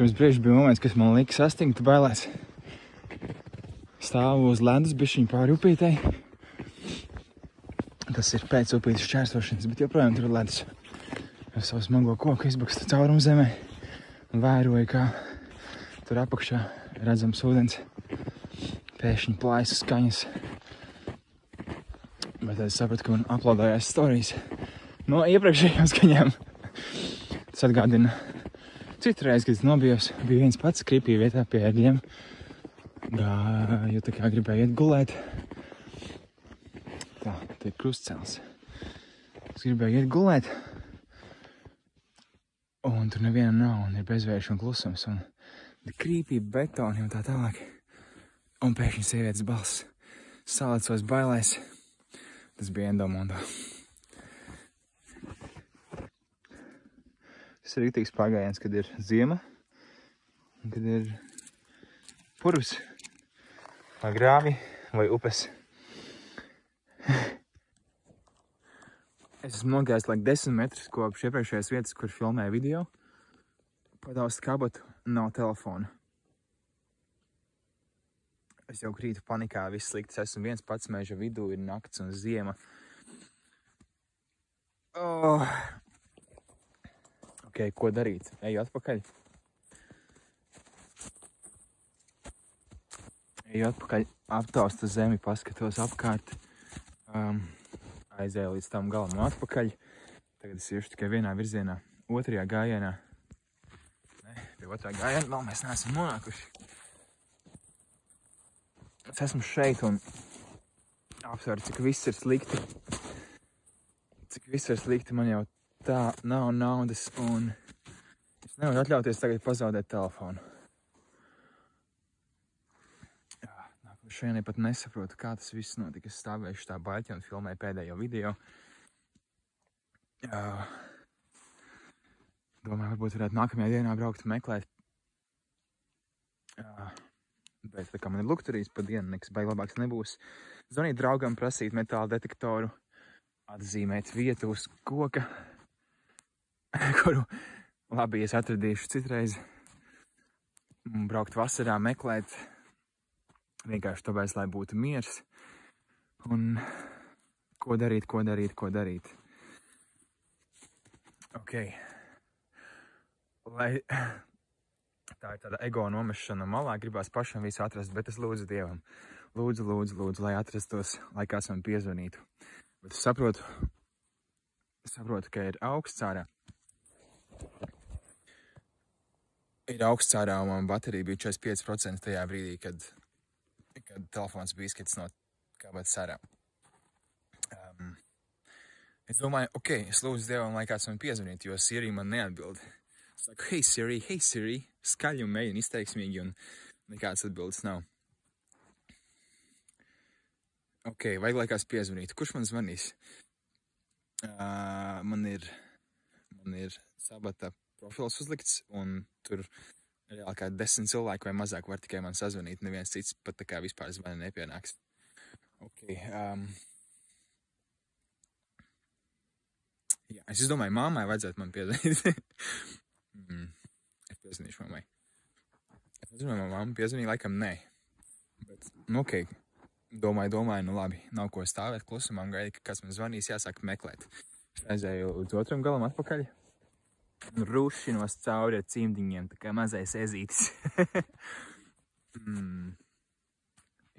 pirms brīža bija moments, kas man lika sastingt bailēs. Stāvu uz ledus bišķiņu pāri upītei. Tas ir pēc upītes šķērsošanas, bet joprojām tur ir ledus. Ar savu smago koku izbakstu caurumu zemē un vēroju, kā tur apakšā redzams ūdens. Pēkšņi plājas skaņas. Bet tad es sapratu, ka man uploadājās storijas no iepriekšējām skaņām. Tas atgādina citreiz, kad es nobijos, bija viens pats kripī vietā pie ērgļiem. Jo tā kā gribēju iet gulēt. Tā, te ir krustcēls. Es gribēju iet gulēt. Un tur neviena nav, un ir bezvērš un klusums, un krīpī betoni un tā tālāk. Un pēkšņi sievietes balss salecos bailēs. Tas bija Endomondo. Tas ir rīktīgs pagājiens, kad ir ziema, un kad ir purvs, vai grāvi, vai upes. Es esmu nogājis laik 10 metrus kopš iepriekšējās vietas, kur filmēju video. Padaust kabatu, nav telefona. Es jau krītu panikā, viss slikts. Esmu viens pats meža vidū, ir nakts un ziema. Ok, ko darīt? Eju atpakaļ. Eju atpakaļ, aptaustu zemi, paskatos apkārt. Aizēju līdz tam galam un atpakaļ. Tagad es iešu tikai vienā virzienā. Otrajā gājienā. Ne, pie otrā gājiena vēl mēs neesam nonākuši. Es esmu šeit un apsveru, cik viss ir slikti. Cik viss ir slikti, man jau tā nav naudas un es nevaru atļauties tagad pazaudēt telefonu. Šajā pat nesaprotu, kā tas viss notika. Es stāvēšu tā baļķi un filmēju pēdējo video. Domāju, varbūt varētu nākamajā dienā braukt meklēt. Bet tā kā man ir lukturīs pa dienu, nekas baigi labāks nebūs. Zvanīt draugam, prasīt metāla detektoru, atzīmēt vietu uz koka, kuru labi es atradīšu citreiz. Braukt vasarā, meklēt. Vienkārši tāpēc, lai būtu miers. Un ko darīt? Ok. Lai tā ir tāda ego nomešana malā, gribās pašam visu atrast, bet es lūdzu Dievam. Lūdzu, lai atrastos, lai kāds man piezvanītu. Bet es saprotu, ka ir augsts ārā. Ir augsts ārā un man baterija bija 45% tajā brīdī, kad telefons bija izskatis no kabatas ārā. Es domāju, ok, es lūdzu Dievam, lai kāds man piezvanītu, jo Siri man neatbild. Es saku, hey Siri, skaļi un mēģinu izteiksmīgi, un nekāds atbildes nav. Ok, vajag, lai kāds piezvanītu. Kurš man zvanīs? Man ir Sabata profils uzlikts, un tur reāli kā 10 cilvēki vai mazāk var tikai man sazvanīt, neviens cits pat tā kā vispār zvani nepienāks. Ok. Jā, es domāju, māmai vajadzētu man piezvanīt. Es piezvanīšu mammai. Es nezinu, vai mamma piezvanīja, laikam nē. Bet, nu ok. Domāju, nu labi, nav ko stāvēt klusumā un gaidīt, ka kāds man zvanīs, jāsāk meklēt. Es aizēju līdz otram galam atpakaļ. Rušinos cauri ar cimdiņiem, tā kā mazais ezītis.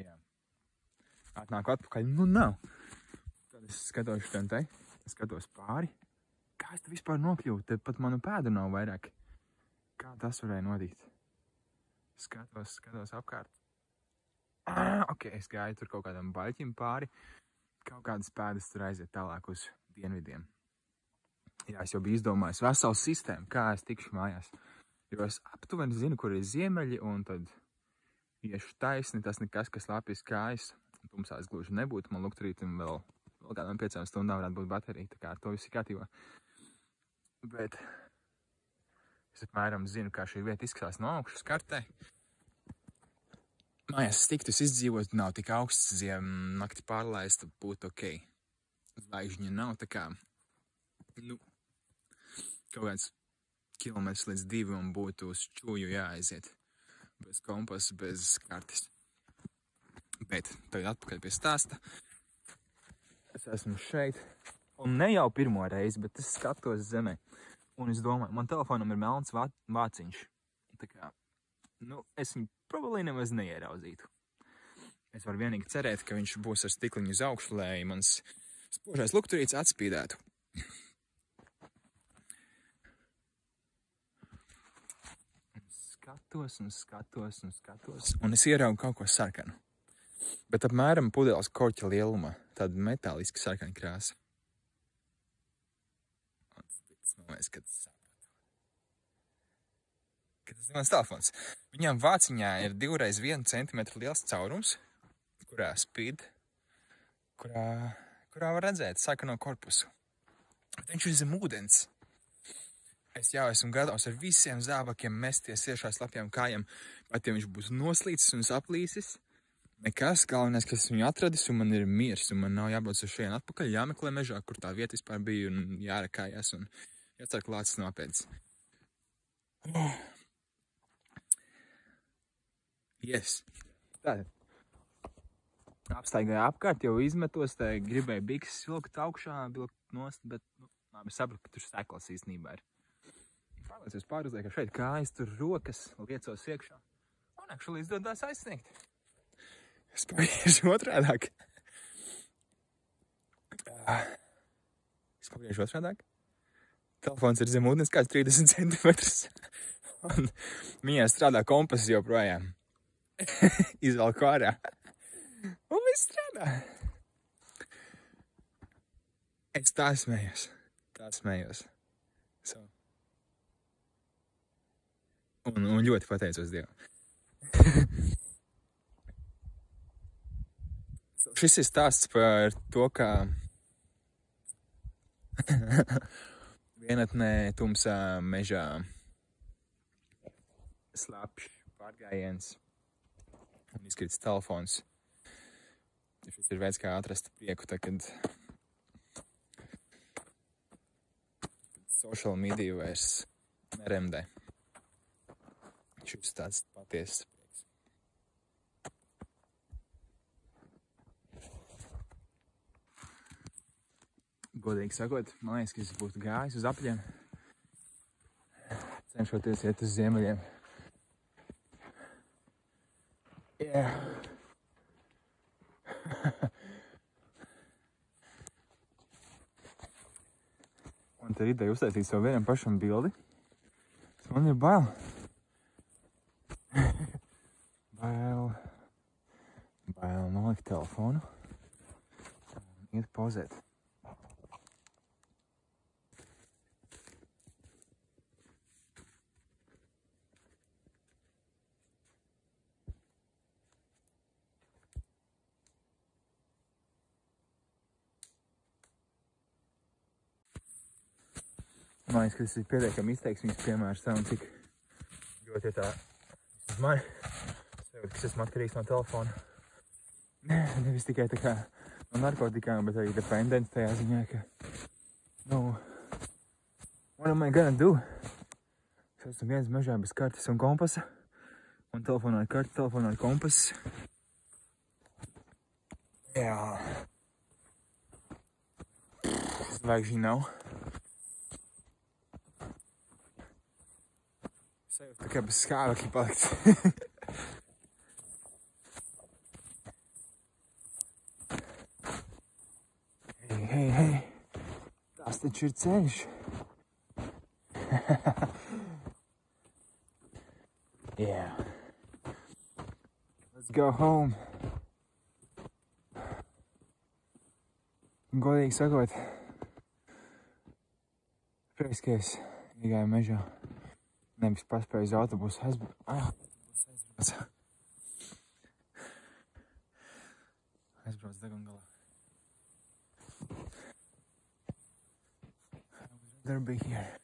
Jā. Atnāku atpakaļ, nu nav. Tad es skatos šitien te, skatos pāri. Kā es te vispār nokļuvu? Te pat manu pēdu nav vairāk. Kā tas varēja nodīt? Skatos apkārt. Ok, es gāju tur kaut kādam baļķim pāri. Kaut kādas pēdas tur aiziet tālāk uz dienvidiem. Jā, es jau biju izdomājis veselu sistēmu, kā es tikšu mājās. Jo es aptuveni zinu, kur ir ziemeļi, un tad iešu taisni, tas nekas, kas lapjas kājas. Tumsās gluži nebūtu, man lukturītim vēl kādām 5 stundām varētu būt baterija, tā kā ar to viss ir kārtībā. Bet es apmēram zinu, kā šī vieta izskatās no augšas kartē. Mājās stiktus izdzīvot, nav tik augsts, ziem nakti pārlaista, būtu ok. Zvaigžņa nav, tā kā, nu, kaut kāds kilometrus līdz 2 un būtu uz Čuju jāaiziet. Bez kompasa, bez kartes. Bet tagad atpakaļ pie stāsta. Es esmu šeit. Un ne jau pirmo reizi, bet es skatos zemē. Un es domāju, man telefonam ir melns vāciņš. Tā kā, es viņu probably nemaz neieraudzītu. Es varu vienīgi cerēt, ka viņš būs ar stikliņu uz augšu, lai mans spožais lukturīts atspīdētu. Skatos. Un es ieraugu kaut ko sarkanu. Bet apmēram pudeles korķa lielumā. Tāda metāliska sarkana krāsa. Man liekas, ka tas sapratu. Ka tas ir mans telefons. Viņam vāciņā ir 2x1 centimetru liels caurums, kurā spīd, kurā var redzēt sarkano korpusu. Bet viņš ir zem ūdens. Es jau esmu gatavs ar visiem zābakiem mesties iešā slapjām kājām, pat ja viņš būs noslīcis un saplīsis. Nekas, galvenais, ka es viņu atradis un man ir miers, un man nav jābrauc uz šeit atpakaļ, jāmeklē mežā, kur tā vieta vispār bija, un jārakājās, un jācer, ka lācis nopēdis. Yes. Tātad. Apstaigāju apkārt, jau izmetos, tā gribēju bikses vilkt augšā, vilkt nost, bet, labi, sapratu, ka tur sēklas īstenībā ir. Pārliecies pāruzliek, ka šeit kājas, tur rokas, liecos iekšā. Un actually izdodās aizsniegt. Es pagriežu otrādāk. Telefons ir zem ūdens kāds 30 centimetrus. Un viņā strādā kompas joprojām. Izvelku ārā. Un viss strādā. Es tā smējos. So. Un ļoti pateicos Dievam. Šis ir stāsts par to, kā vienatnē tumsā mežā slapjš pārgājiens un izkrits telefons. Šis ir veids, kā atrast prieku, kad social media vairs neremdē. Šis tāds patiesas prieks. Godīgi sakot, man liekas, ka es būtu gājis uz apļiem, cenšoties iet uz ziemeļiem. Yeah. Man te ir ideja uztaisīt savu vienam pašam bildi. Man ir bail. Bail nolikt telefonu un iet pauzēt. Man liekas, ka tas ir pietiekami izteiksmīgs piemērs tam, cik ļoti tā uz mani. Es esmu atkarīgs no telefona. Nevis tikai tā kā no narkotikām, bet arī dependents tajā ziņā, ka what am I gonna do? Es esmu viens mežā bez kartes un kompasa. Un telefonā ir karte, telefonā ir kompass. Jā. Es vajag žī nav. Tā kā bez skābekļa palikt. Hei. Tas taču ir ceļš. Yeah. Let's go home. Godīgi sakot, prieks, ka es iegāju mežā. Nevis paspēju uz autobusu aizbrauc degungalā. I would rather be here.